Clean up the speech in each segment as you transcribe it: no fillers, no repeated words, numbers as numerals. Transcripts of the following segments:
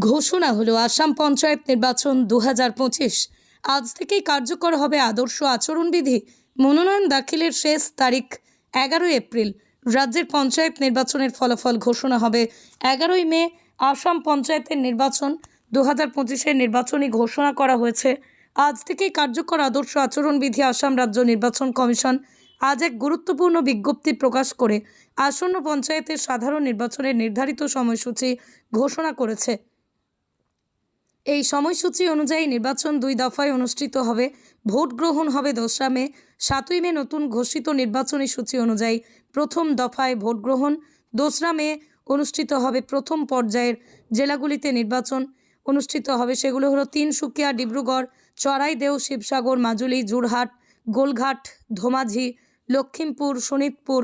ঘোষণা হলো আসাম পঞ্চায়েত নির্বাচন 2025। আজ থেকেই কার্যকর হবে আদর্শ আচরণবিধি। মনোনয়ন দাখিলের শেষ তারিখ 11 এপ্রিল। রাজ্যের পঞ্চায়েত নির্বাচনের ফলাফল ঘোষণা হবে 11 মে। আসাম পঞ্চায়েতের নির্বাচন 2025-এর নির্বাচনী ঘোষণা করা হয়েছে। আজ থেকেই কার্যকর আদর্শ আচরণবিধি। আসাম রাজ্য নির্বাচন কমিশন আজ এক গুরুত্বপূর্ণ বিজ্ঞপ্তি প্রকাশ করে আসন্ন পঞ্চায়েতের সাধারণ নির্বাচনের নির্ধারিত সময়সূচি ঘোষণা করেছে। এই সময়সূচি অনুযায়ী নির্বাচন 2 দফায় অনুষ্ঠিত হবে। ভোট গ্রহণ হবে 2রা মে। 7ই মে নতুন ঘোষিত নির্বাচনী সূচি অনুযায়ী প্রথম দফায় ভোট গ্রহণ। 2রা মে অনুষ্ঠিত হবে প্রথম পর্যায়ের জেলাগুলিতে নির্বাচন অনুষ্ঠিত হবে। সেগুলো হলো তিনসুকিয়া, ডিব্রুগড়, চড়াইদেউ, শিবসাগর, মাজুলি, যোরহাট, গোলঘাট, ধোমাজি, লক্ষিমপুর, শোনিতপুর,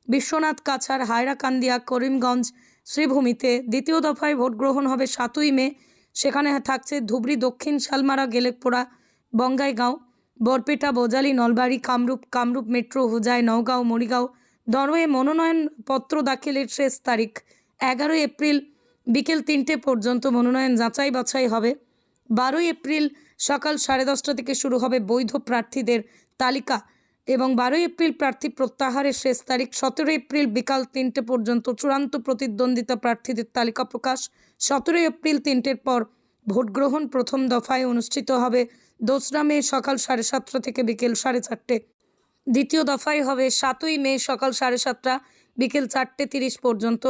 বিশ্বনাথ, কাছাড়, হাইরাকান্দিয়া, করিমগঞ্জ, শ্রীভূমিতে। দ্বিতীয় দফায় ভোট গ্রহণ হবে 7ই মে। সেখানে থাকছে ধুবড়ী, দক্ষিণ শালমারা, গেলেকপোড়া, বঙ্গাইগাঁও, বরপেটা, বোজালি, নলবাড়ি, কামরূপ মেট্রো, হুজাই, নওগাঁও, মরিগাঁও। দরওয়ে মনোনয়নপত্র দাখিলের শেষ তারিখ 11 এপ্রিল বিকেল 3টে পর্যন্ত মনোনয়ন যাচাই বাছাই হবে। 12 এপ্রিল সকাল 10:30 থেকে শুরু হবে বৈধ প্রার্থীদের তালিকা এবং 12 এপ্রিল প্রার্থী প্রত্যাহারের শেষ তারিখ। 17 এপ্রিল বিকাল 3টে পর্যন্ত চূড়ান্ত প্রতিদ্বন্দ্বিতা প্রার্থীদের তালিকা প্রকাশ। 17 এপ্রিল 3টের পর ভোট গ্রহণ প্রথম দফায় অনুষ্ঠিত হবে 2রা মে সকাল 7:30 থেকে বিকেল 4:30। দ্বিতীয় দফায় হবে 7ই মে সকাল 7:30 বিকেল 4:30 পর্যন্ত।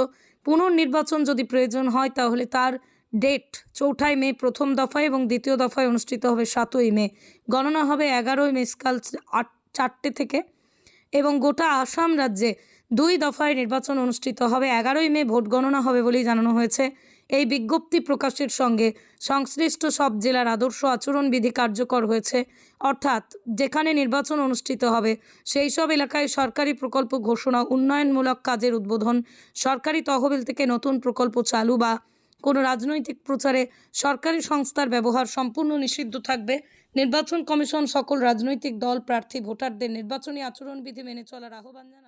পুনর্নির্বাচন যদি প্রয়োজন হয় তাহলে তার ডেট 4 মে প্রথম দফায় এবং দ্বিতীয় দফায় অনুষ্ঠিত হবে 7ই মে। গণনা হবে 11 মে সকাল 4টে থেকে এবং গোটা আসাম রাজ্যে 2 দফায় নির্বাচন অনুষ্ঠিত হবে। 11ই মে ভোট গণনা হবে বলেই জানানো হয়েছে। এই বিজ্ঞপ্তি প্রকাশের সঙ্গে সংশ্লিষ্ট সব জেলার আদর্শ আচরণবিধি কার্যকর হয়েছে। অর্থাৎ যেখানে নির্বাচন অনুষ্ঠিত হবে সেই সব এলাকায় সরকারি প্রকল্প ঘোষণা, উন্নয়নমূলক কাজের উদ্বোধন, সরকারি তহবিল থেকে নতুন প্রকল্প চালু বা কোনো রাজনৈতিক প্রচারে সরকারি সংস্থার ব্যবহার সম্পূর্ণ নিষিদ্ধ থাকবে। নির্বাচন কমিশন সকল রাজনৈতিক দল, প্রার্থী, ভোটারদের নির্বাচনী আচরণবিধি মেনে চলার আহ্বান জানায়।